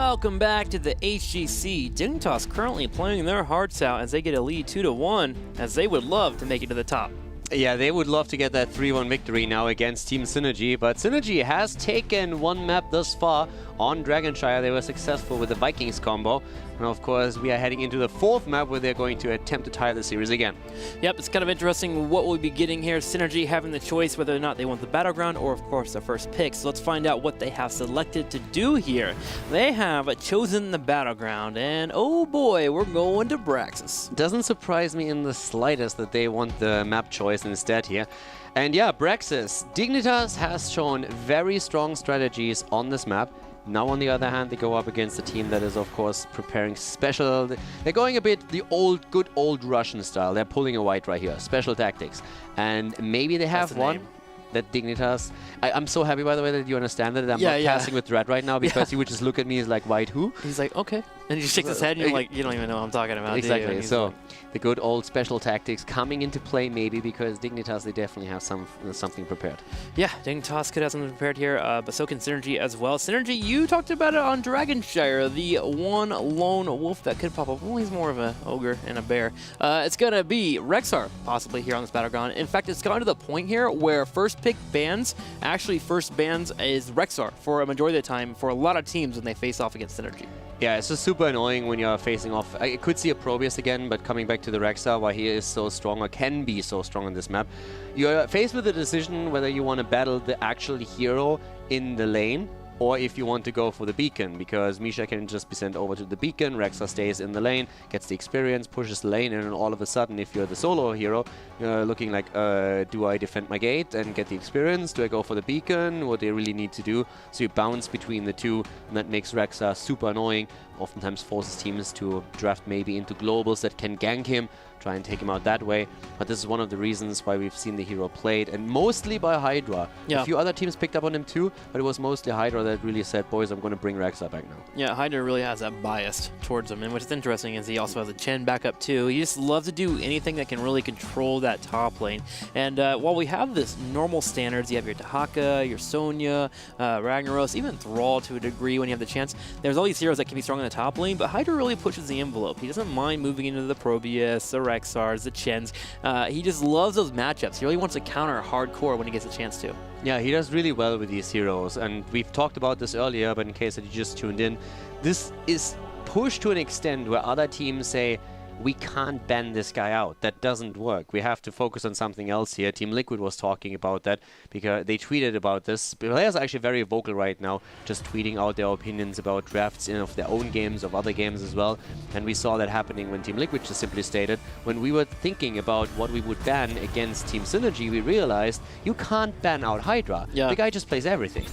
Welcome back to the HGC. Dignitas currently playing their hearts out as they get a lead 2-1, as they would love to make it to the top. Yeah, they would love to get that 3-1 victory now against Team Synergy, but Synergy has taken one map thus far on Dragonshire. They were successful with the Vikings combo. And of course, we are heading into the fourth map where they're going to attempt to tie the series again. Yep, it's kind of interesting what we'll be getting here. Synergy having the choice whether or not they want the battleground or, of course, their first pick. So let's find out what they have selected to do here. They have chosen the battleground, and oh boy, we're going to Braxis. Doesn't surprise me in the slightest that they want the map choice instead here. And yeah, Braxis. Dignitas has shown very strong strategies on this map. Now, on the other hand, they go up against a team that is, of course, preparing special... They're going a bit the good old Russian style. They're pulling a white right here. Special tactics. And maybe they have one that Dignitas... I'm so happy, by the way, that you understand that I'm not passing with Dread right now, because he would just look at me as like, white who? He's like, okay. And he just shakes his head and you're like, you don't even know what I'm talking about. Exactly. So the good old special tactics coming into play maybe, because Dignitas, they definitely have something prepared. Yeah, Dignitas could have something prepared here, but so can Synergy as well. Synergy, you talked about it on Dragonshire, the one lone wolf that could pop up. Well, he's more of an ogre and a bear. It's going to be Rexar possibly here on this battleground. In fact, it's gotten to the point here where first pick bans, actually first bans is Rexar for a majority of the time for a lot of teams when they face off against Synergy. Yeah, it's just super annoying when you're facing off. I could see a Probius again, but coming back to the Rexar, why he is so strong or can be so strong on this map, you're faced with a decision whether you want to battle the actual hero in the lane or if you want to go for the beacon, because Misha can just be sent over to the beacon, Rexar stays in the lane, gets the experience, pushes the lane, and then all of a sudden, if you're the solo hero, you're looking like, do I defend my gate and get the experience? Do I go for the beacon? What do I really need to do? So you bounce between the two, and that makes Rexar super annoying, oftentimes forces teams to draft maybe into globals that can gank him, try and take him out that way. But this is one of the reasons why we've seen the hero played, and mostly by Hydra. Yeah. A few other teams picked up on him too, but it was mostly Hydra that really said, boys, I'm going to bring Rexar back now. Yeah, Hydra really has that bias towards him, and what's interesting is he also has a Chen backup too. He just loves to do anything that can really control that top lane. And while we have this normal standards, you have your Dahaka, your Sonya, Ragnaros, even Thrall to a degree when you have the chance. There's all these heroes that can be strong in the top lane, but Hydra really pushes the envelope. He doesn't mind moving into the Probius, the Rexars, the Chens. He just loves those matchups. He really wants to counter hardcore when he gets a chance to. Yeah, he does really well with these heroes, and we've talked about this earlier, but in case that you just tuned in, this is pushed to an extent where other teams say, we can't ban this guy out. That doesn't work. We have to focus on something else here. Team Liquid was talking about that because they tweeted about this. Players are actually very vocal right now, just tweeting out their opinions about drafts of their own games, of other games as well. And we saw that happening when Team Liquid just simply stated, when we were thinking about what we would ban against Team Synergy, we realized you can't ban out Hydra. Yeah. The guy just plays everything.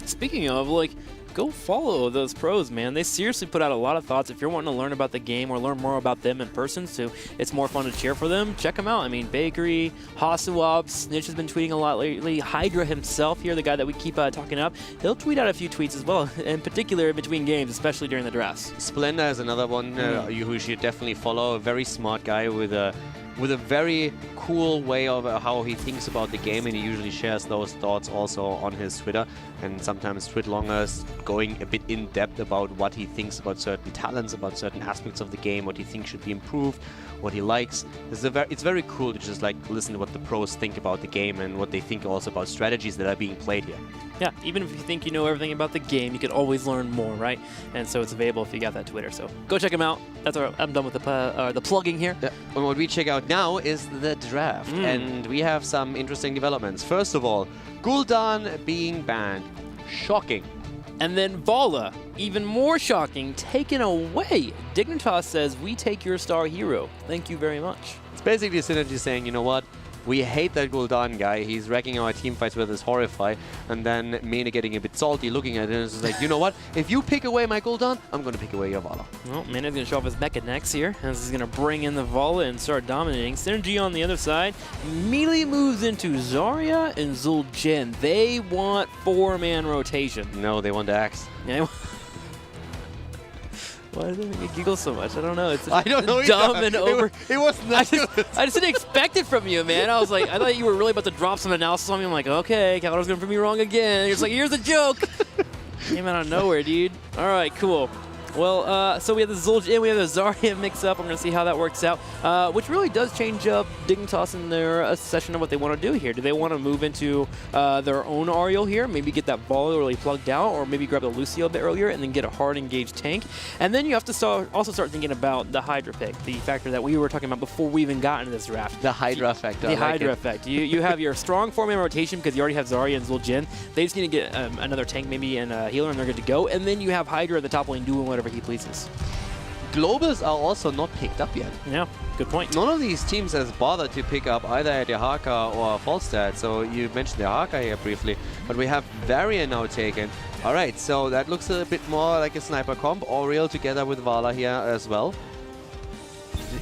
Speaking of, like, go follow those pros, man. They seriously put out a lot of thoughts. If you're wanting to learn about the game or learn more about them in person, so it's more fun to cheer for them, check them out. I mean, Bakery, Hasuab, Snitch has been tweeting a lot lately. Hydra himself here, the guy that we keep talking up, he'll tweet out a few tweets as well, in particular between games, especially during the drafts. Splenda is another one who should definitely follow. A very smart guy with a very cool way of how he thinks about the game, and he usually shares those thoughts also on his Twitter, and sometimes Twitlongers going a bit in depth about what he thinks about certain talents, about certain aspects of the game, what he thinks should be improved, what he likes. It's very cool to just like listen to what the pros think about the game and what they think also about strategies that are being played here. Yeah, even if you think you know everything about the game, you could always learn more, right? And so it's available if you got that Twitter. So go check him out. That's I'm done with the plugging here. Yeah. And what we check out now is the draft, and we have some interesting developments. First of all, Gul'dan being banned. Shocking. And then Vala, even more shocking, taken away. Dignitas says, we take your star hero. Thank you very much. It's basically Synergy saying, you know what? We hate that Gul'dan guy. He's wrecking our team fights with his Horrify. And then Mene getting a bit salty looking at it and is like, you know what? If you pick away my Gul'dan, I'm going to pick away your Vala. Well, Mene's going to show off his Mecha next here, as he's going to bring in the Vala and start dominating. Synergy on the other side immediately moves into Zarya and Zul'jin. They want 4-man rotation. No, they want the Axe. Yeah. Why does it make me giggle so much? I don't know. It's I don't know dumb either. and over. It was not I just didn't expect it from you, man. I was like, I thought you were really about to drop some analysis on me. I'm like, okay, Caldor's going to prove me wrong again. You're just like, here's a joke. Came out of nowhere, dude. All right, cool. Well, so we have the Zul'Jin, we have the Zarya mix-up. I'm going to see how that works out, which really does change up Dignitas in their assessment of what they want to do here. Do they want to move into their own Ariel here, maybe get that Volley really plugged out, or maybe grab the Lucio a bit earlier and then get a hard engaged tank? And then you have to also start thinking about the Hydra pick, the factor that we were talking about before we even got into this draft. The Hydra factor. The Hydra effect. You have your strong 4-man rotation because you already have Zarya and Zul'Jin. They just need to get another tank maybe and a healer and they're good to go. And then you have Hydra at the top lane doing whatever he pleases. Globals are also not picked up yet. Yeah, good point. None of these teams has bothered to pick up either a Dehaka or a Falstad. So you mentioned Dehaka here briefly, but we have Varian now taken. All right, so that looks a bit more like a sniper comp. Oriel together with Vala here as well.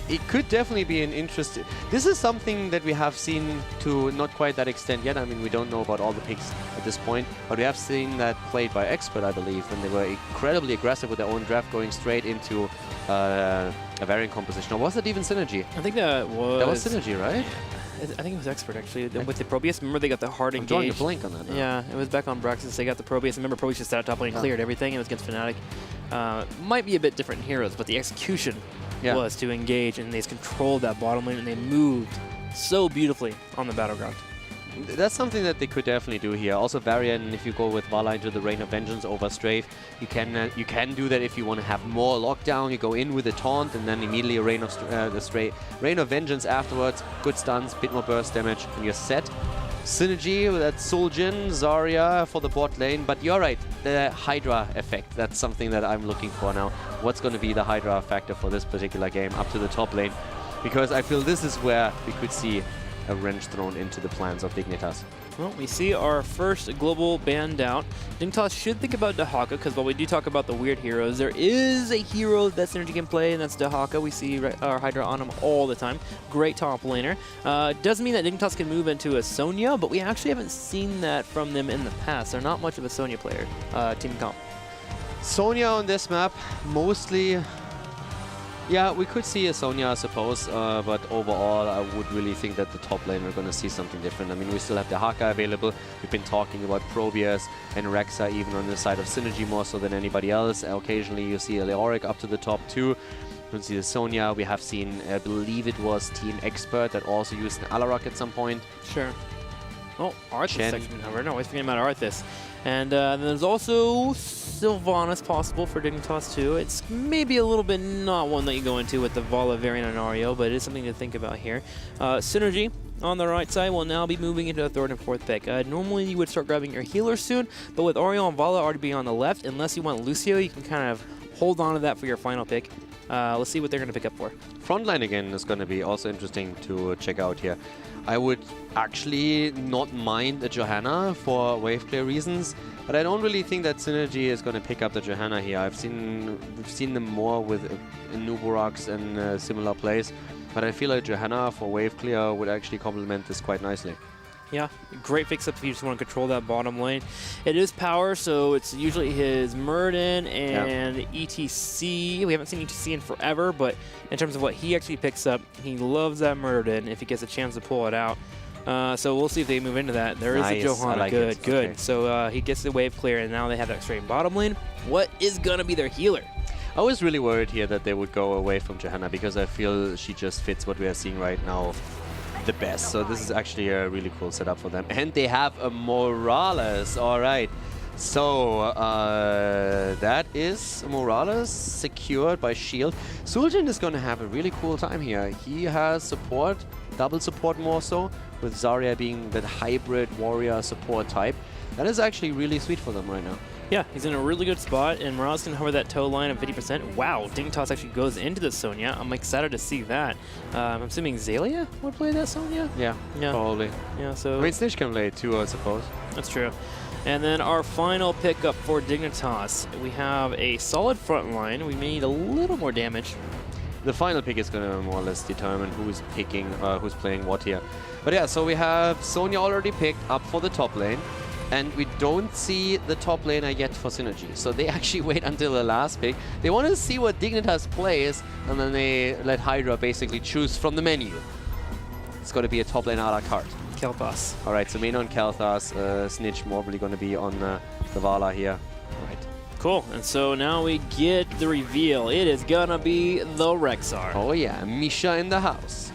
It could definitely be an interesting... This is something that we have seen to not quite that extent yet. I mean, we don't know about all the picks at this point, but we have seen that played by Expert, I believe, when they were incredibly aggressive with their own draft, going straight into a variant composition. Or was it even Synergy? I think that was... That was Synergy, right? I think it was Expert, actually. With the Probius, remember they got the hard engage? I'm drawing a blank on that now. Yeah, it was back on Braxis. They got the Probius. Remember, Probius just sat top lane, cleared everything. It was against Fnatic. Might be a bit different in Heroes, but the execution was to engage, and they just controlled that bottom lane, and they moved so beautifully on the battleground. That's something that they could definitely do here. Also, Varian, if you go with Vala into the Rain of Vengeance over Strafe, you can do that if you want to have more lockdown. You go in with a taunt, and then immediately a Rain of Rain of Vengeance afterwards. Good stuns, bit more burst damage, and you're set. Synergy with that Zul'Jin, Zarya for the bot lane, but you're right, the Hydra effect, that's something that I'm looking for now. What's going to be the Hydra factor for this particular game up to the top lane? Because I feel this is where we could see a wrench thrown into the plans of Dignitas. Well, we see our first global banned out. Dignitas should think about Dehaka, because while we do talk about the weird heroes, there is a hero that Synergy can play, and that's Dehaka. We see our Hydra on him all the time. Great top laner. Doesn't mean that Dignitas can move into a Sonya, but we actually haven't seen that from them in the past. They're not much of a Sonya player, team comp. Sonya on this map, mostly... Yeah, we could see a Sonya, I suppose, but overall, I would really think that the top lane are going to see something different. I mean, we still have the Dehaka available. We've been talking about Probius and Rexa, even on the side of Synergy more so than anybody else. Occasionally, you see a Leoric up to the top too. We see the Sonya. We have seen, I believe it was Team Expert that also used an Alarak at some point. Sure. Oh, Arthas section cover. No, I was forgetting about Arthas. And then there's also Sylvanas possible for Dignitas too. It's maybe a little bit not one that you go into with the Vala variant on Ario, but it is something to think about here. Synergy on the right side will now be moving into the 3rd and 4th pick. Normally you would start grabbing your healer soon, but with Ario and Vala already being on the left, unless you want Lucio, you can kind of hold on to that for your final pick. Let's see what they're going to pick up for. Frontline again is going to be also interesting to check out here. I would actually not mind a Johanna for wave clear reasons, but I don't really think that Synergy is going to pick up the Johanna here. We've seen them more with Nuburax and similar plays, but I feel like Johanna for wave clear would actually complement this quite nicely. Yeah, great fix-up if you just want to control that bottom lane. It is power, so it's usually his Murden and ETC. We haven't seen ETC in forever, but in terms of what he actually picks up, he loves that Murden if he gets a chance to pull it out. So we'll see if they move into that. There is a Johanna. Like good. Okay. So he gets the wave clear, and now they have that straight bottom lane. What is going to be their healer? I was really worried here that they would go away from Johanna because I feel she just fits what we are seeing right now the best. So this is actually a really cool setup for them. And they have a Morales. All right. So that is Morales secured by Shield. Zul'Jin is going to have a really cool time here. He has support, double support more so, with Zarya being that hybrid warrior support type. That is actually really sweet for them right now. Yeah, he's in a really good spot, and Morales can hover that toe line of 50%. Wow, Dignitas actually goes into the Sonya. I'm excited to see that. I'm assuming Zalia would play that Sonya? Yeah, probably. Yeah, so... I mean, Snitch can play it too, I suppose. That's true. And then our final pickup for Dignitas. We have a solid front line. We may need a little more damage. The final pick is going to more or less determine who's picking, who's playing what here. But yeah, so we have Sonya already picked up for the top lane. And we don't see the top laner yet for Synergy. So they actually wait until the last pick. They want to see what Dignitas plays, and then they let Hydra basically choose from the menu. It's going to be a top lane a la carte. Kel'Thas. All right, so main on Kel'Thas. Snitch probably going to be on the Vala here. Right. Cool, and so now we get the reveal. It is gonna be the Rexar. Oh yeah, Misha in the house.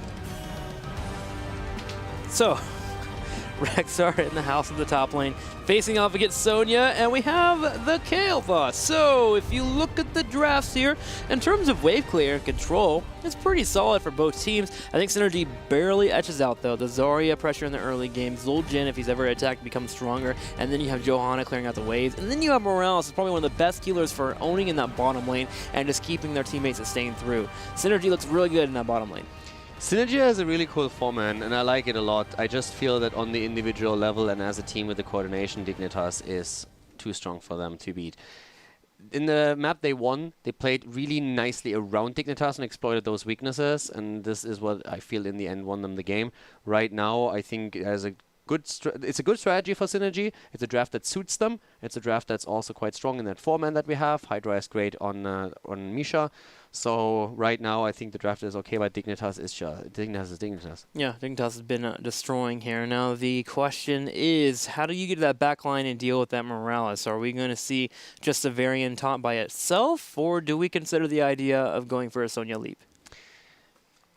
So, Rexar in the house in the top lane, facing off against Sonya, and we have the Kael'thas. So, if you look at the drafts here, in terms of wave clear and control, it's pretty solid for both teams. I think Synergy barely etches out, though. The Zarya pressure in the early game, Zul'jin, if he's ever attacked, becomes stronger, and then you have Johanna clearing out the waves, and then you have Morales, who's probably one of the best healers for owning in that bottom lane and just keeping their teammates sustained through. Synergy looks really good in that bottom lane. Synergy has a really cool format, and I like it a lot. I just feel that on the individual level and as a team with the coordination, Dignitas is too strong for them to beat. In the map they won, they played really nicely around Dignitas and exploited those weaknesses, and this is what I feel in the end won them the game. Right now, I think as a it's a good strategy for Synergy. It's a draft that suits them. It's a draft that's also quite strong in that four-man that we have. Hydra is great on Misha. So right now, I think the draft is okay, but Dignitas is Dignitas. Yeah, Dignitas has been destroying here. Now the question is, how do you get to that back line and deal with that Morales? Are we going to see just a variant top by itself, or do we consider the idea of going for a Sonya leap?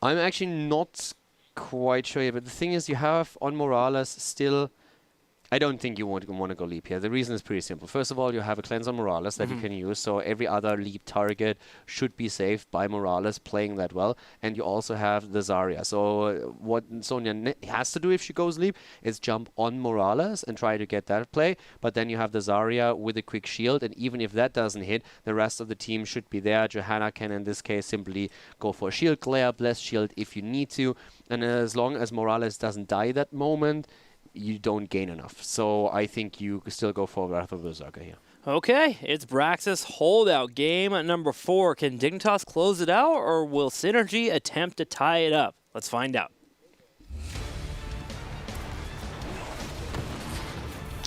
I'm actually not quite sure yet, but the thing is, you have on Morales still. I don't think you want to go leap here. The reason is pretty simple. First of all, you have a cleanse on Morales that you can use, so every other leap target should be saved by Morales playing that well. And you also have the Zarya. So what Sonya has to do if she goes leap is jump on Morales and try to get that play. But then you have the Zarya with a quick shield, and even if that doesn't hit, the rest of the team should be there. Johanna can, in this case, simply go for a shield glare, bless shield if you need to. And as long as Morales doesn't die that moment, you don't gain enough. So I think you still go for Wrath of Berserker here. Okay, it's Braxis holdout game at number 4. Can Dignitas close it out, or will Synergy attempt to tie it up? Let's find out.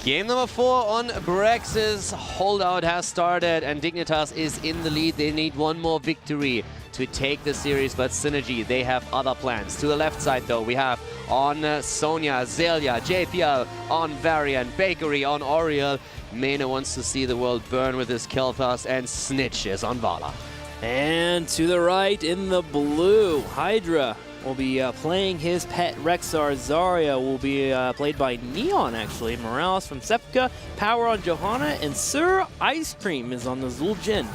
Game number 4 on Braxis holdout has started, and Dignitas is in the lead. They need one more victory to take the series, but Synergy, they have other plans. To the left side, though, we have on Sonya, Zelia, JPL, on Varian, Bakery, on Oriel. Mena wants to see the world burn with his Kael'thas, and Snitch is on Vala. And to the right in the blue, Hydra will be playing his pet Rexar. Zarya will be played by Neon, actually. Morales from Sepka, Power on Johanna, and Sir Ice Cream is on the Zul'jin.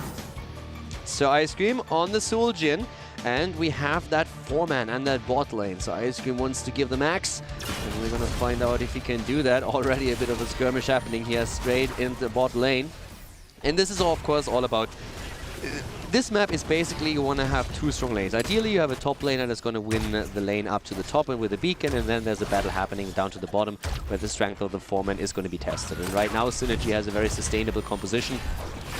So Ice Cream on the Zul'jin, and we have that 4-man and that bot lane. So Ice Cream wants to give the max, and we're going to find out if he can do that. Already a bit of a skirmish happening here straight in the bot lane. And this is, of course, all about... This map is basically you want to have 2 strong lanes. Ideally, you have a top laner that's going to win the lane up to the top and with a beacon, and then there's a battle happening down to the bottom where the strength of the 4-man is going to be tested. And right now, Synergy has a very sustainable composition,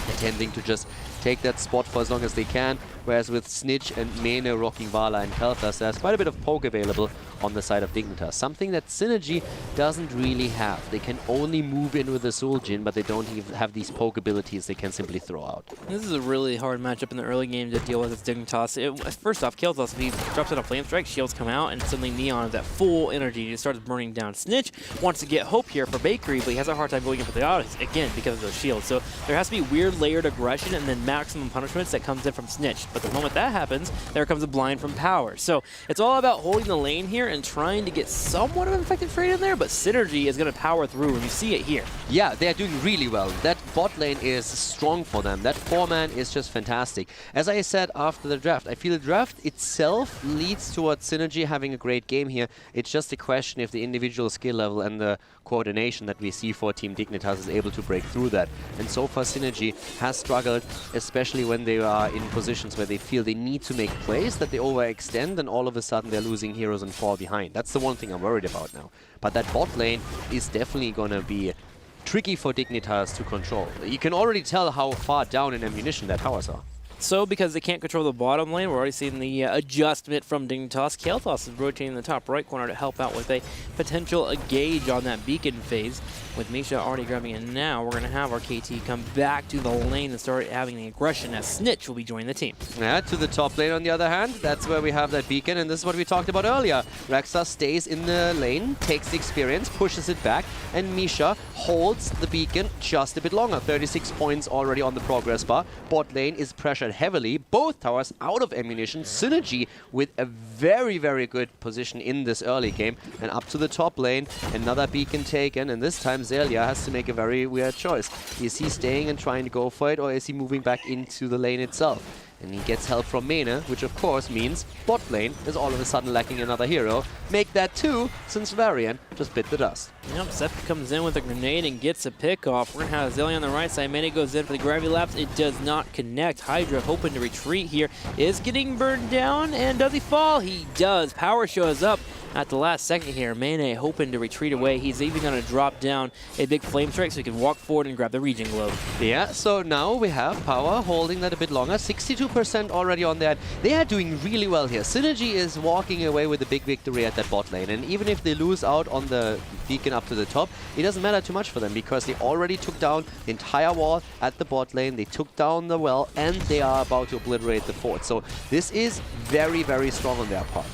intending to just take that spot for as long as they can, whereas with Snitch and Mene rocking Vala and Kael'thas, there's quite a bit of poke available on the side of Dignitas, something that Synergy doesn't really have. They can only move in with the Zul'jin, but they don't even have these poke abilities they can simply throw out. This is a really hard matchup in the early game to deal with as Dignitas. First off, Kael'thas, if he drops it on Flame Strike, shields come out, and suddenly Neon has that full energy. He starts burning down. Snitch wants to get Hope here for Bakery, but he has a hard time going in for the autos, again, because of those shields. So there has to be weird layered aggression and then maximum punishments that comes in from Snitch. But the moment that happens, there comes a blind from Power. So it's all about holding the lane here and trying to get somewhat of an effective trade in there, but Synergy is going to power through, and you see it here. Yeah, they're doing really well. That bot lane is strong for them. That 4-man is just fantastic. As I said after the draft, I feel the draft itself leads towards Synergy having a great game here. It's just a question if the individual skill level and the coordination that we see for Team Dignitas is able to break through that. And so far, Synergy has struggled, especially when they are in positions where they feel they need to make plays, that they overextend, and all of a sudden they're losing heroes and fall behind. That's the one thing I'm worried about now. But that bot lane is definitely going to be tricky for Dignitas to control. You can already tell how far down in ammunition that towers are. So, because they can't control the bottom lane, we're already seeing the adjustment from Dignitas. Kael'thas is rotating the top right corner to help out with a potential gauge on that beacon phase. With Misha already grabbing it now, we're going to have our KT come back to the lane and start having the aggression as Snitch will be joining the team. Yeah, to the top lane on the other hand, that's where we have that beacon, and this is what we talked about earlier. Rexxar stays in the lane, takes the experience, pushes it back, and Misha holds the beacon just a bit longer. 36 points already on the progress bar. Bot lane is pressured heavily. Both towers out of ammunition. Synergy with a very, very good position in this early game. And up to the top lane, another beacon taken, and this time Zelia has to make a very weird choice. Is he staying and trying to go for it, or is he moving back into the lane itself? And he gets help from Mane, which of course means bot lane is all of a sudden lacking another hero. Make that two, since Varian just bit the dust. Yep, Seth comes in with a grenade and gets a pick off. We're going to have Zelia on the right side. Mane goes in for the gravity lapse. It does not connect. Hydra hoping to retreat here is getting burned down. And does he fall? He does. Power shows up at the last second here. Mane hoping to retreat away. He's even going to drop down a big flame strike so he can walk forward and grab the regen globe. Yeah, so now we have Power holding that a bit longer. 62% already on that. They are doing really well here. Synergy is walking away with a big victory at that bot lane. And even if they lose out on the beacon up to the top, it doesn't matter too much for them because they already took down the entire wall at the bot lane. They took down the well and they are about to obliterate the fort. So this is very, very strong on their part.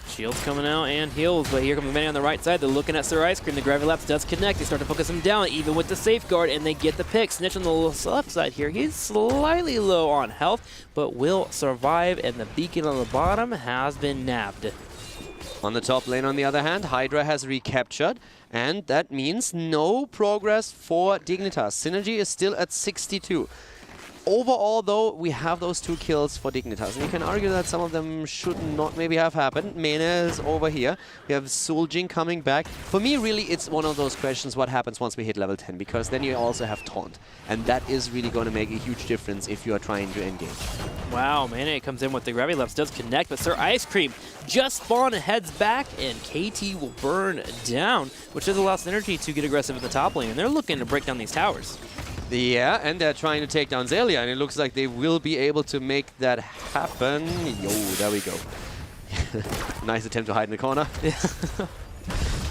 Shields coming out and heals, but here comes Manny on the right side. They're looking at Sir Ice Cream. The gravity lapse does connect. They start to focus him down, even with the safeguard, and they get the pick. Snitch on the left side here. He's slightly low on health, but will survive, and the beacon on the bottom has been nabbed. On the top lane, on the other hand, Hydra has recaptured, and that means no progress for Dignitas. Synergy is still at 62. Overall, though, we have those 2 kills for Dignitas, and you can argue that some of them should not maybe have happened. Mane is over here. We have Suljin coming back. For me, really, it's one of those questions, what happens once we hit level 10, because then you also have Taunt, and that is really going to make a huge difference if you are trying to engage. Wow, Mane comes in with the gravity lapse, does connect, but Sir Ice Cream just spawned and heads back, and KT will burn down, which does allow Synergy to get aggressive at the top lane, and they're looking to break down these towers. Yeah, and they're trying to take down Zelia, and it looks like they will be able to make that happen. Yo, there we go. Nice attempt to hide in the corner.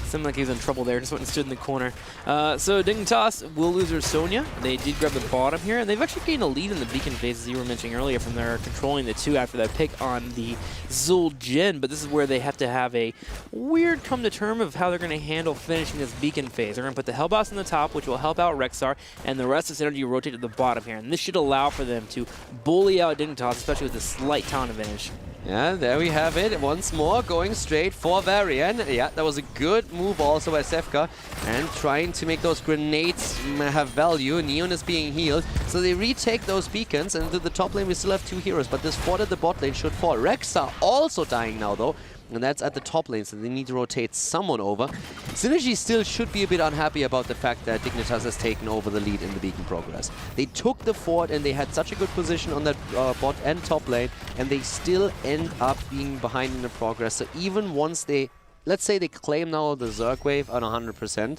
Seemed like he was in trouble there, just went and stood in the corner. So Dignitas will lose their Sonya. They did grab the bottom here, and they've actually gained a lead in the beacon phase, as you were mentioning earlier, from their controlling the 2 after that pick on the Zul'jin. But this is where they have to have a weird come to term of how they're going to handle finishing this beacon phase. They're going to put the Hellboss on the top, which will help out Rexxar, and the rest of Synergy will rotate to the bottom here. And this should allow for them to bully out Dignitas, especially with a slight talent advantage. Yeah, there we have it. Once more, going straight for Varian. Yeah, that was a good move also by Sefka. And trying to make those grenades have value. Neon is being healed. So they retake those beacons. And to the top lane, we still have 2 heroes. But this fort at the bot lane should fall. Rexxar also dying now, though. And that's at the top lane, so they need to rotate someone over. Synergy still should be a bit unhappy about the fact that Dignitas has taken over the lead in the beacon progress. They took the fort and they had such a good position on that bot and top lane, and they still end up being behind in the progress. So even once they, let's say they claim now the Zerg wave on 100%,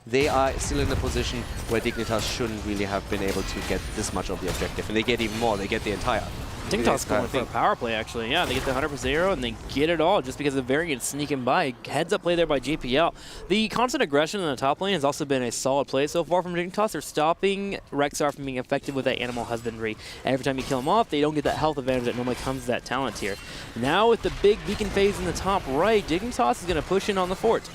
they are still in a position where Dignitas shouldn't really have been able to get this much of the objective. And they get even more, they get the entire. Dignitas going for a power play, actually. Yeah, they get the 100% arrow, and they get it all just because of Variant sneaking by. Heads up play there by JPL. The constant aggression in the top lane has also been a solid play so far from Dignitas. They're stopping Rexxar from being effective with that animal husbandry. Every time you kill him off, they don't get that health advantage that normally comes with that talent tier. Now with the big beacon phase in the top right, Dignitas is going to push in on the fort.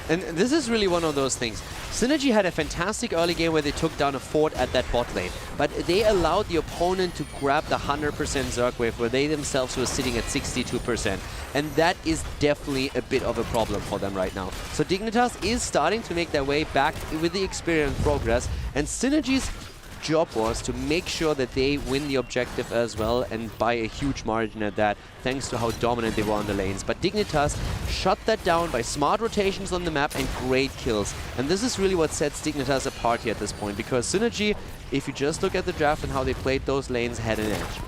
And this is really one of those things. Synergy had a fantastic early game where they took down a fort at that bot lane, but they allowed the opponent to grab the 100% Zerg wave where they themselves were sitting at 62%. And that is definitely a bit of a problem for them right now. So Dignitas is starting to make their way back with the experience progress, and Synergy's job was to make sure that they win the objective as well, and by a huge margin at that, thanks to how dominant they were on the lanes. But Dignitas shut that down by smart rotations on the map and great kills. And this is really what sets Dignitas apart here at this point, because Synergy, if you just look at the draft and how they played those lanes, had an edge.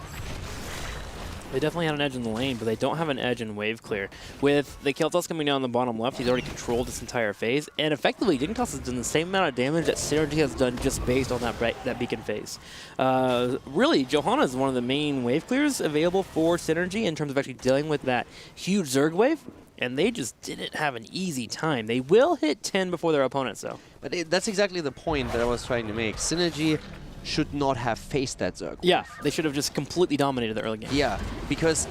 They definitely had an edge in the lane, but they don't have an edge in wave clear. With the Keltos coming down the bottom left, he's already controlled this entire phase, and effectively Dignitas has done the same amount of damage that Synergy has done just based on that beacon phase. Really, Johanna is one of the main wave clears available for Synergy in terms of actually dealing with that huge Zerg wave, and they just didn't have an easy time. They will hit 10 before their opponents, though. But that's exactly the point that I was trying to make. Synergy should not have faced that Zerg. Yeah, they should have just completely dominated the early game. Yeah, because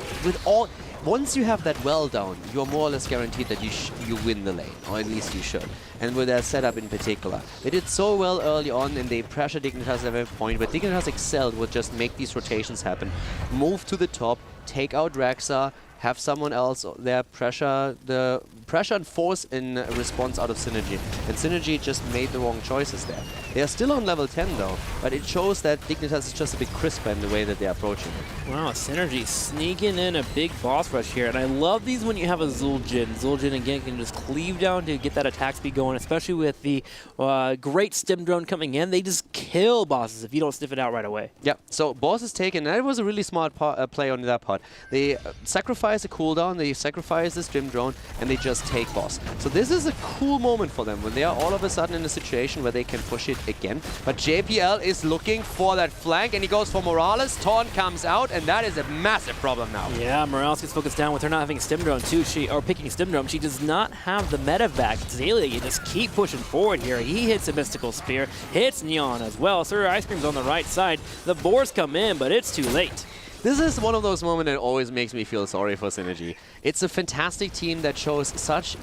once you have that well down, you're more or less guaranteed that you win the lane, or at least you should. And with their setup in particular, they did so well early on, and they pressured Dignitas at every point, but Dignitas excelled would just make these rotations happen. Move to the top, take out Rexa, have someone else there pressure and force in response out of Synergy. And Synergy just made the wrong choices there. They are still on level 10 though, but it shows that Dignitas is just a bit crisper in the way that they're approaching it. Wow, Synergy sneaking in a big boss rush here, and I love these when you have a Zul'jin. Zul'jin again can just cleave down to get that attack speed going, especially with the great stim drone coming in. They just kill bosses if you don't sniff it out right away. Yeah, so boss is taken, and it was a really smart play on that part. They sacrifice a cooldown, they sacrifice the stim drone, and they just take boss. So this is a cool moment for them when they are all of a sudden in a situation where they can push it again. But JPL is looking for that flank, and he goes for Morales. Taunt comes out, and that is a massive problem now. Yeah, Morales gets focused down with her not having stim drone too. Picking stim drone, she does not have the medevac. Xaylia, you just keep pushing forward here. He hits a mystical spear, hits Neon as well. Sir Ice Cream's on the right side. The boars come in, but it's too late. This is one of those moments that always makes me feel sorry for Synergy. It's a fantastic team that shows such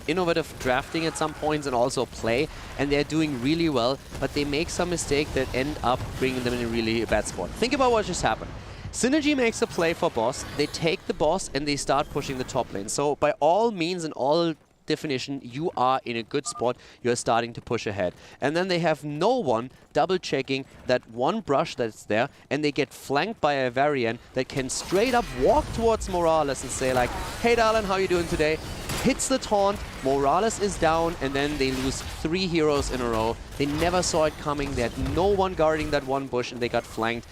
innovative drafting at some points and also play, and they're doing really well, but they make some mistakes that end up bringing them in a really bad spot. Think about what just happened. Synergy makes a play for boss, they take the boss, and they start pushing the top lane. So by all means and all definition, you are in a good spot, you're starting to push ahead. And then they have no one double checking that one brush that's there, and they get flanked by a Varian that can straight up walk towards Morales and say like, hey darling, how you doing today? Hits the taunt, Morales is down, and then they lose 3 heroes in a row. They never saw it coming, they had no one guarding that one bush, and they got flanked.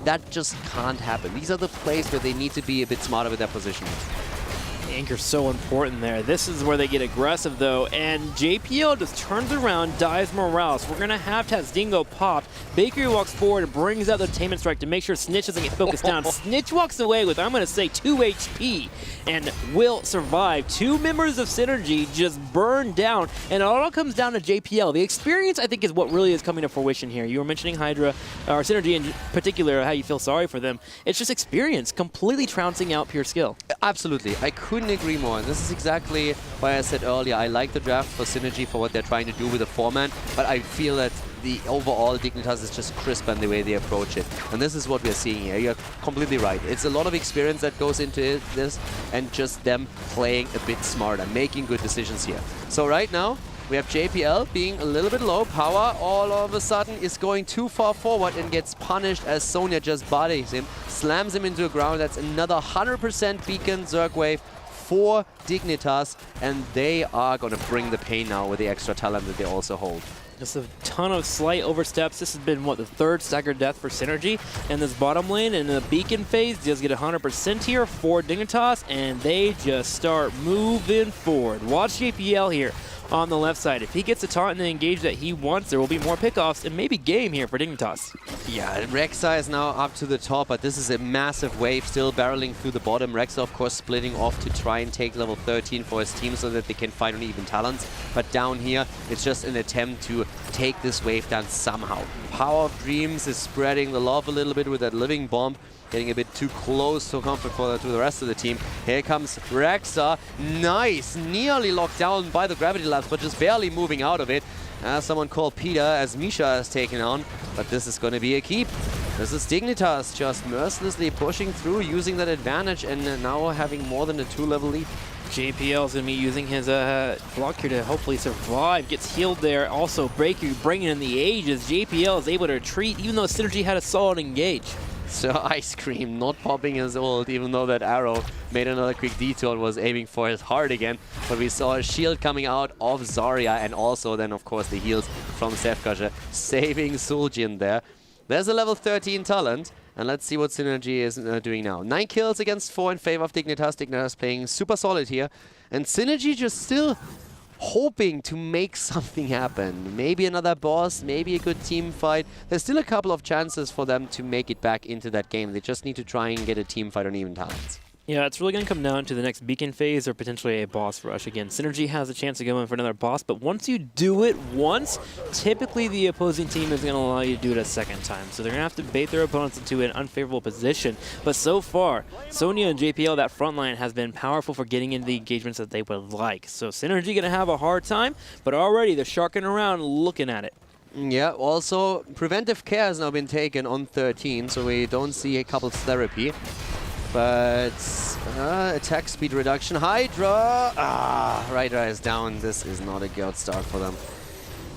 That just can't happen. These are the plays where they need to be a bit smarter with their positioning. Anchor's so important there. This is where they get aggressive though, and JPL just turns around, dives Morales. We're gonna have Tazdingo popped. Bakery walks forward and brings out the Tainment Strike to make sure Snitch doesn't get focused down. Snitch walks away with, I'm gonna say, 2 HP and will survive. 2 members of Synergy just burned down, and it all comes down to JPL. The experience, I think, is what really is coming to fruition here. You were mentioning Hydra, or Synergy in particular, how you feel sorry for them. It's just experience, completely trouncing out pure skill. Absolutely. I couldn't agree more. And this is exactly why I said earlier, I like the draft for Synergy for what they're trying to do with the foreman, but I feel that the overall Dignitas is just crisp in the way they approach it. And this is what we're seeing here. You're completely right. It's a lot of experience that goes into this, and just them playing a bit smarter, making good decisions here. So right now, we have JPL being a little bit low. Power all of a sudden is going too far forward and gets punished as Sonya just bodies him, slams him into the ground. That's another 100% beacon Zerg wave for Dignitas, and they are going to bring the pain now with the extra talent that they also hold. Just a ton of slight oversteps. This has been, what, the 3rd staggered death for Synergy in this bottom lane. And in the beacon phase, does get 100% here for Dignitas, and they just start moving forward. Watch JPL here on the left side. If he gets the taunt and the engage that he wants, there will be more pickoffs and maybe game here for Dignitas. Yeah, Rexa is now up to the top, but this is a massive wave still barreling through the bottom. Rexa, of course, splitting off to try and take level 13 for his team so that they can fight on even talents. But down here, it's just an attempt to take this wave down somehow. Power of Dreams is spreading the love a little bit with that living bomb. Getting a bit too close to comfort to the rest of the team. Here comes Rexa. Nice! Nearly locked down by the gravity labs, but just barely moving out of it. Someone called Peter as Misha is taken on. But this is going to be a keep. This is Dignitas just mercilessly pushing through, using that advantage, and now having more than a 2-level lead. JPL is going to be using his block here to hopefully survive. Gets healed there. Also, Breaker bringing in the ages. JPL is able to retreat, even though Synergy had a solid engage. So Ice Cream not popping his ult, even though that arrow made another quick detour and was aiming for his heart again. But we saw a shield coming out of Zarya, and also then, of course, the heals from Sefkaja, saving Zul'jin there. There's a level 13 talent. And let's see what Synergy is doing now. 9 kills against 4 in favor of Dignitas. Dignitas playing super solid here. And Synergy just still hoping to make something happen. Maybe another boss, maybe a good team fight. There's still a couple of chances for them to make it back into that game. They just need to try and get a team fight on even talents. Yeah, it's really going to come down to the next beacon phase or potentially a boss rush. Again, Synergy has a chance to go in for another boss, but once you do it once, typically the opposing team is going to allow you to do it a second time. So they're going to have to bait their opponents into an unfavorable position. But so far, Sonya and JPL, that front line, has been powerful for getting into the engagements that they would like. So Synergy going to have a hard time, but already they're sharking around looking at it. Yeah, also preventive care has now been taken on 13, so we don't see a couples therapy. But attack speed reduction. Hydra! Hydra is down. This is not a good start for them.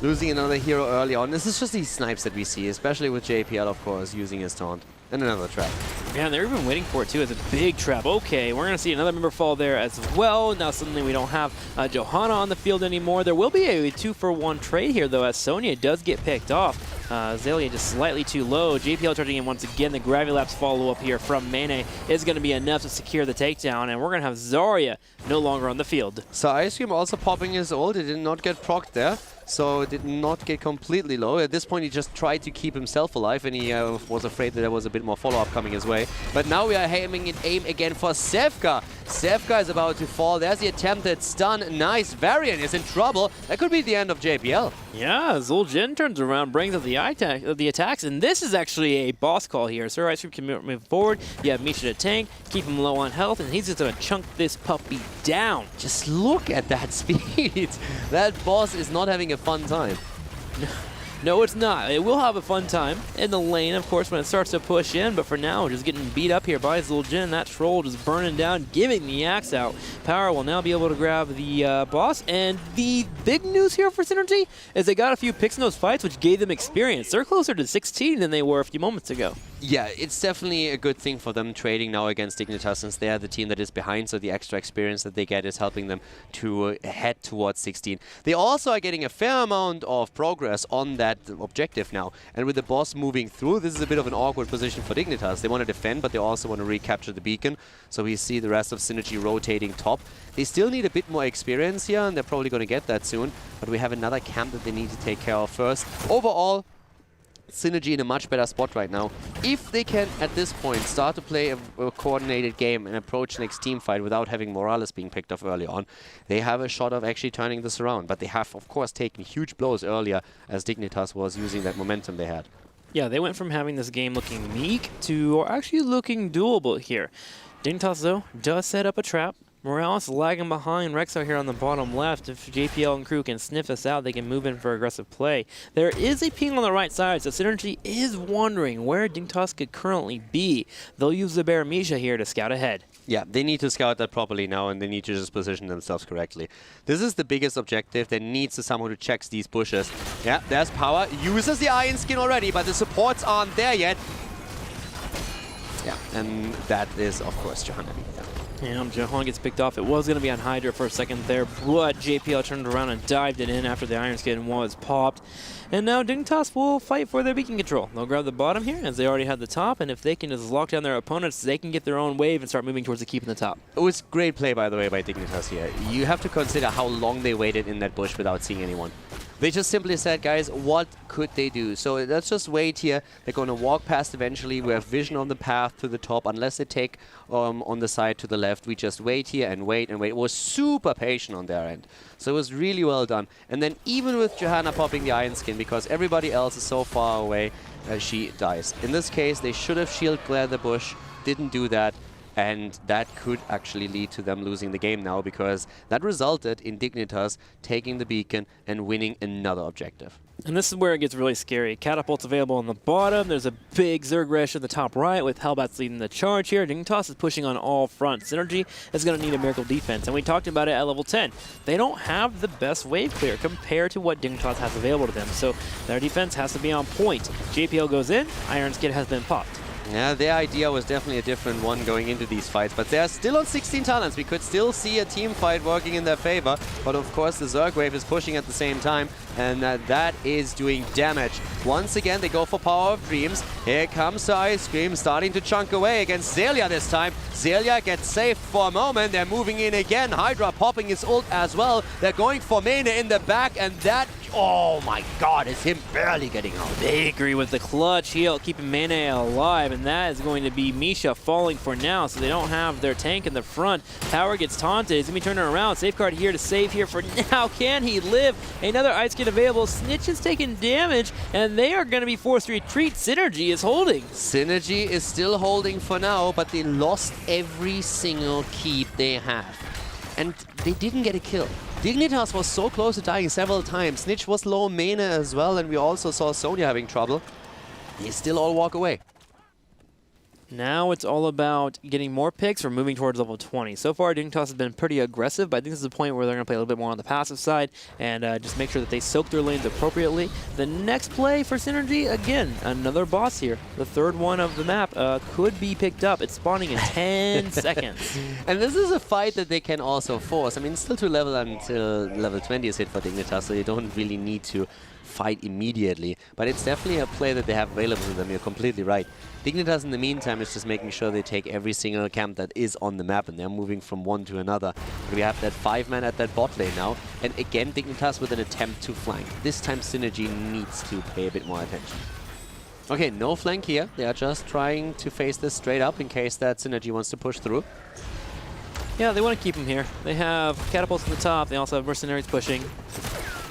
Losing another hero early on. This is just these snipes that we see, especially with JPL, of course, using his taunt. And another trap. Yeah, they're even waiting for it, too. It's a big trap. Okay, we're going to see another member fall there as well. Now, suddenly we don't have Johanna on the field anymore. There will be a 2-for-1 trade here, though, as Sonya does get picked off. Azalea just slightly too low. JPL charging in once again. The Gravilapse follow-up here from Mane is going to be enough to secure the takedown, and we're going to have Zarya no longer on the field. So Ice Cream also popping his ult. It did not get procced there, so it did not get completely low. At this point, he just tried to keep himself alive, and he was afraid that there was a bit more follow-up coming his way. But now we are aiming again for Sevka. Sevka is about to fall. There's the attempted stun. Nice. Varian is in trouble. That could be the end of JPL. Yeah, Zul'jin turns around, brings up the attacks, and this is actually a boss call here. Sir Ice Cream can move forward. You have Misha to tank, keep him low on health, and he's just going to chunk this puppy down. Just look at that speed. That boss is not having a fun time. No, it's not. It will have a fun time in the lane, of course, when it starts to push in, but for now, just getting beat up here by Zul'jin. That troll just burning down, giving the axe out. Power will now be able to grab the boss, and the big news here for Synergy is they got a few picks in those fights, which gave them experience. They're closer to 16 than they were a few moments ago. Yeah, it's definitely a good thing for them trading now against Dignitas, since they are the team that is behind, so the extra experience that they get is helping them to head towards 16. They also are getting a fair amount of progress on that objective now, and with the boss moving through, this is a bit of an awkward position for Dignitas. They want to defend, but they also want to recapture the beacon, so we see the rest of Synergy rotating top. They still need a bit more experience here, and they're probably going to get that soon, but we have another camp that they need to take care of first. Overall, Synergy in a much better spot right now. If they can, at this point, start to play a coordinated game and approach next team fight without having Morales being picked off early on, they have a shot of actually turning this around. But they have, of course, taken huge blows earlier as Dignitas was using that momentum they had. Yeah, they went from having this game looking meek to actually looking doable here. Dignitas, though, does set up a trap. Morales lagging behind Rexar here on the bottom left. If JPL and crew can sniff this out, they can move in for aggressive play. There is a ping on the right side, so Synergy is wondering where Dignitas could currently be. They'll use the Bear Misha here to scout ahead. Yeah, they need to scout that properly now, and they need to just position themselves correctly. This is the biggest objective. There needs to someone who checks these bushes. Yeah, there's Power. Uses the Iron Skin already, but the supports aren't there yet. Yeah, and that is, of course, Johanna. And Johan gets picked off. It was going to be on Hydra for a second there, but JPL turned around and dived it in after the Iron Skin was popped. And now Dignitas will fight for their beacon control. They'll grab the bottom here, as they already had the top, and if they can just lock down their opponents, they can get their own wave and start moving towards the keep in the top. It was great play, by the way, by Dignitas here. You have to consider how long they waited in that bush without seeing anyone. They just simply said, guys, what could they do? So let's just wait here. They're going to walk past eventually. We have vision on the path to the top. Unless they take on the side to the left, we just wait here and wait and wait. It was super patient on their end. So it was really well done. And then even with Johanna popping the Iron Skin, because everybody else is so far away, she dies. In this case, they should have shield glared the bush. Didn't do that. And that could actually lead to them losing the game now, because that resulted in Dignitas taking the beacon and winning another objective. And this is where it gets really scary. Catapult's available on the bottom. There's a big Zerg Resh in the top right with Hellbats leading the charge here. Dignitas is pushing on all fronts. Synergy is going to need a miracle defense, and we talked about it at level 10. They don't have the best wave clear compared to what Dignitas has available to them, so their defense has to be on point. JPL goes in, Iron Skin has been popped. Yeah, their idea was definitely a different one going into these fights, but they're still on 16 talents. We could still see a team fight working in their favor, but of course the Zerg wave is pushing at the same time, and that is doing damage. Once again, they go for Power of Dreams. Here comes Ice Cream starting to chunk away against Zelia this time. Zelia gets saved for a moment. They're moving in again. Hydra popping his ult as well. They're going for Mane in the back, and that, oh my god, is him barely getting out. Bakery with the clutch heal, keeping Mane alive, and that is going to be Misha falling for now, so they don't have their tank in the front. Power gets taunted. He's going to be turning around. Safeguard here to save here for now. Can he live? Another Ice Kid available. Snitch is taking damage, and they are going to be forced to retreat. Synergy is holding. Synergy is still holding for now, but they lost every single keep they have. And they didn't get a kill. Dignitas was so close to dying several times. Snitch was low mana as well, and we also saw Sonya having trouble. They still all walk away. Now it's all about getting more picks or moving towards level 20. So far, Dignitas has been pretty aggressive, but I think this is a point where they're going to play a little bit more on the passive side and just make sure that they soak their lanes appropriately. The next play for Synergy, again, another boss here. The third one of the map could be picked up. It's spawning in 10 seconds. And this is a fight that they can also force. I mean, still to level until level 20 is hit for Dignitas, so you don't really need to fight immediately. But it's definitely a play that they have available to them. You're completely right. Dignitas, in the meantime, is just making sure they take every single camp that is on the map, and they're moving from one to another. But we have that 5-man at that bot lane now, and again, Dignitas with an attempt to flank. This time, Synergy needs to pay a bit more attention. Okay, no flank here. They are just trying to face this straight up in case that Synergy wants to push through. Yeah, they want to keep him here. They have catapults at the top. They also have mercenaries pushing.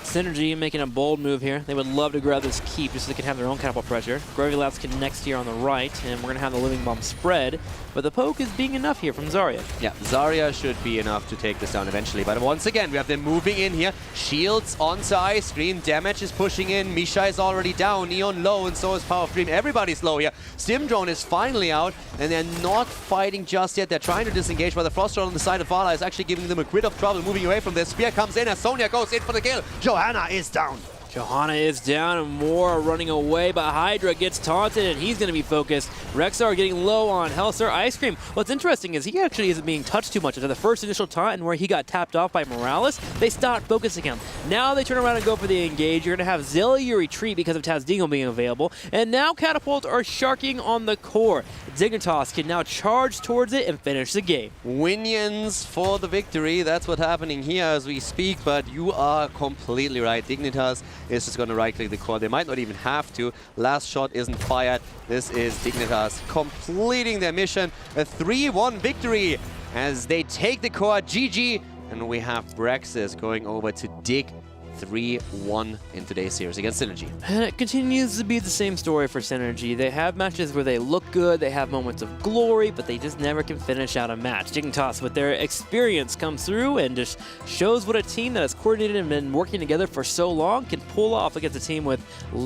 Synergy making a bold move here. They would love to grab this keep just so they can have their own catapult pressure. Gravity Labs connects here on the right, and we're going to have the Living Bomb spread. But the poke is being enough here from Zarya. Yeah, Zarya should be enough to take this down eventually. But once again, we have them moving in here. Shields onto Ice Cream. Damage is pushing in. Misha is already down. Neon low, and so is Power of Dream. Everybody's low here. Stim Drone is finally out, and they're not fighting just yet. They're trying to disengage, but the Frost Drone on the side of Vala is actually giving them a bit of trouble moving away from this. Spear comes in as Sonya goes in for the kill. Johanna is down. Johanna is down and more are running away, but Hydra gets taunted and he's going to be focused. Rexar getting low on Hellstar. Ice Cream, what's interesting is he actually isn't being touched too much. After the first initial taunt and where he got tapped off by Morales, they stopped focusing him. Now they turn around and go for the engage. You're going to have Zelia retreat because of Tazdingo being available, and now catapults are sharking on the core. Dignitas can now charge towards it and finish the game. Winions for the victory. That's what's happening here as we speak, but you are completely right. Dignitas is just going to right-click the core. They might not even have to. Last shot isn't fired. This is Dignitas completing their mission. A 3-1 victory as they take the core. GG. And we have Braxis going over to Dig 3-1 in today's series against Synergy. And it continues to be the same story for Synergy. They have matches where they look good, they have moments of glory, but they just never can finish out a match. Dignitas, with their experience, comes through and just shows what a team that has coordinated and been working together for so long can pull off against a team with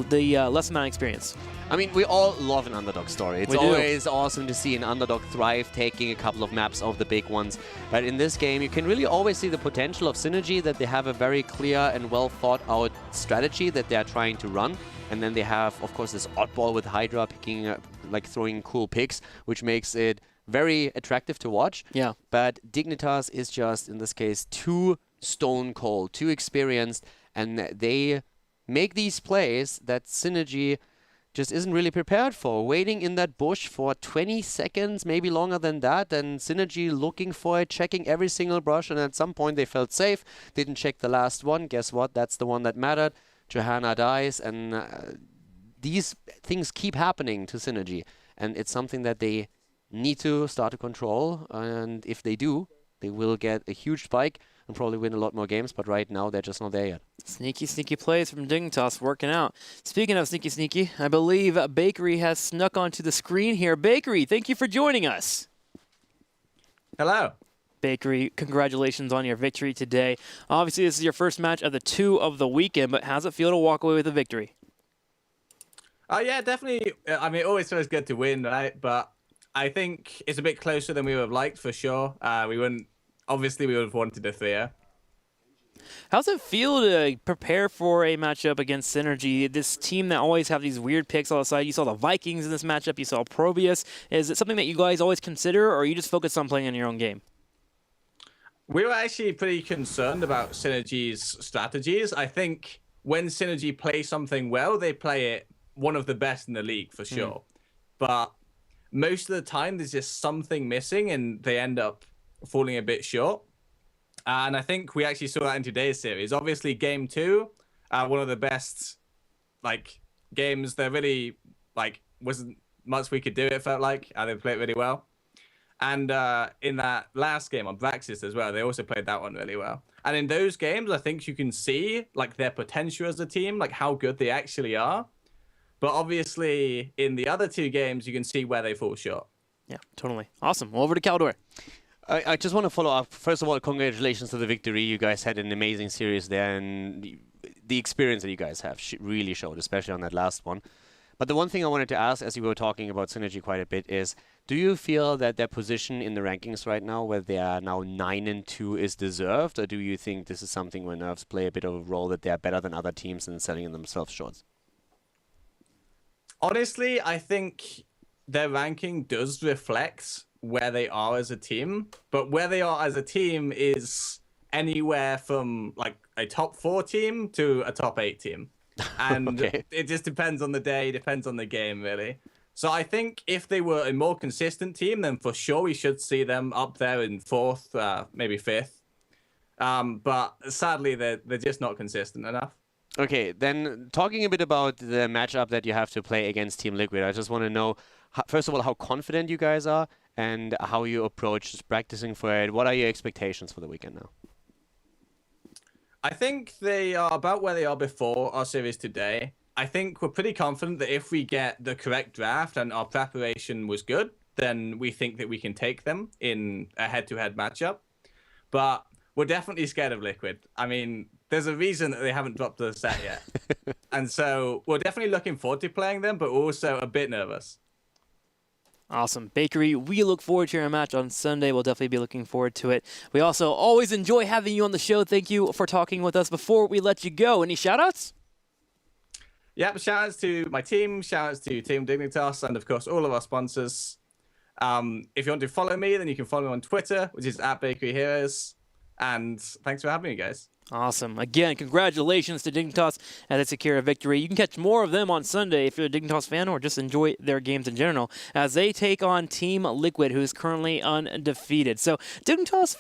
the less amount of experience. I mean, we all love an underdog story. It's always awesome to see an underdog thrive, taking a couple of maps of the big ones. But in this game, you can really always see the potential of Synergy, that they have a very clear and well thought out strategy that they're trying to run. And then they have, of course, this oddball with Hydra picking, like throwing cool picks, which makes it very attractive to watch. Yeah. But Dignitas is just, in this case, too stone cold, too experienced. And they make these plays that Synergy just isn't really prepared for. Waiting in that bush for 20 seconds, maybe longer than that, and Synergy looking for it, checking every single brush, and at some point they felt safe, didn't check the last one. Guess what? That's the one that mattered. Johanna dies, and these things keep happening to Synergy, and it's something that they need to start to control, and if they do, they will get a huge spike and probably win a lot more games, but right now they're just not there yet. Sneaky, sneaky plays from Dignitas working out. Speaking of sneaky, sneaky, I believe Bakery has snuck onto the screen here. Bakery, thank you for joining us. Hello. Bakery, congratulations on your victory today. Obviously, this is your first match of the 2 of the weekend, but how's it feel to walk away with a victory? Oh, yeah, definitely. I mean, it always feels good to win, right? But I think it's a bit closer than we would have liked, for sure. Obviously, we would have wanted a 3. How's it feel to prepare for a matchup against Synergy, this team that always have these weird picks on the side? You saw the Vikings in this matchup, you saw Probius. Is it something that you guys always consider, or are you just focused on playing in your own game? We were actually pretty concerned about Synergy's strategies. I think when Synergy play something well, they play it one of the best in the league for sure. But most of the time, there's just something missing, and they end up falling a bit short. And I think we actually saw that in today's series. Obviously, game 2, one of the best games. There really wasn't much we could do. It felt like they played it really well. And in that last game on Braxis as well, they also played that one really well. And in those games, I think you can see their potential as a team, how good they actually are. But obviously, in the other 2 games, you can see where they fall short. Yeah, totally. Awesome. Well, over to Caldor. I just want to follow up. First of all, congratulations to the victory. You guys had an amazing series there, and the experience that you guys have really showed, especially on that last one. But the one thing I wanted to ask, as you were talking about Synergy quite a bit, is do you feel that their position in the rankings right now, where they are now 9-2, is deserved, or do you think this is something where Nerves play a bit of a role that they are better than other teams and selling themselves short? Honestly, I think their ranking does reflect where they are as a team, but where they are as a team is anywhere from a top 4 team to a top 8 team. And okay. It just depends on the day, depends on the game, really. So I think if they were a more consistent team, then for sure we should see them up there in 4th, maybe 5th. But sadly, they're just not consistent enough. Okay, then talking a bit about the matchup that you have to play against Team Liquid, I just want to know, first of all, how confident you guys are and how you approach practicing for it. What are your expectations for the weekend now? I think they are about where they are before our series today. I think we're pretty confident that if we get the correct draft and our preparation was good, then we think that we can take them in a head-to-head matchup. But we're definitely scared of Liquid. I mean, there's a reason that they haven't dropped the set yet. And so we're definitely looking forward to playing them, but also a bit nervous. Awesome. Bakery, we look forward to your match on Sunday. We'll definitely be looking forward to it. We also always enjoy having you on the show. Thank you for talking with us. Before we let you go, any shout-outs? Yep, shout-outs to my team, shout-outs to Team Dignitas, and of course, all of our sponsors. If you want to follow me, then you can follow me on Twitter, which is @BakeryHeroes. And thanks for having me, guys. Awesome. Again, congratulations to Dignitas at a secure victory. You can catch more of them on Sunday if you're a Dignitas fan or just enjoy their games in general as they take on Team Liquid, who is currently undefeated. So Dignitas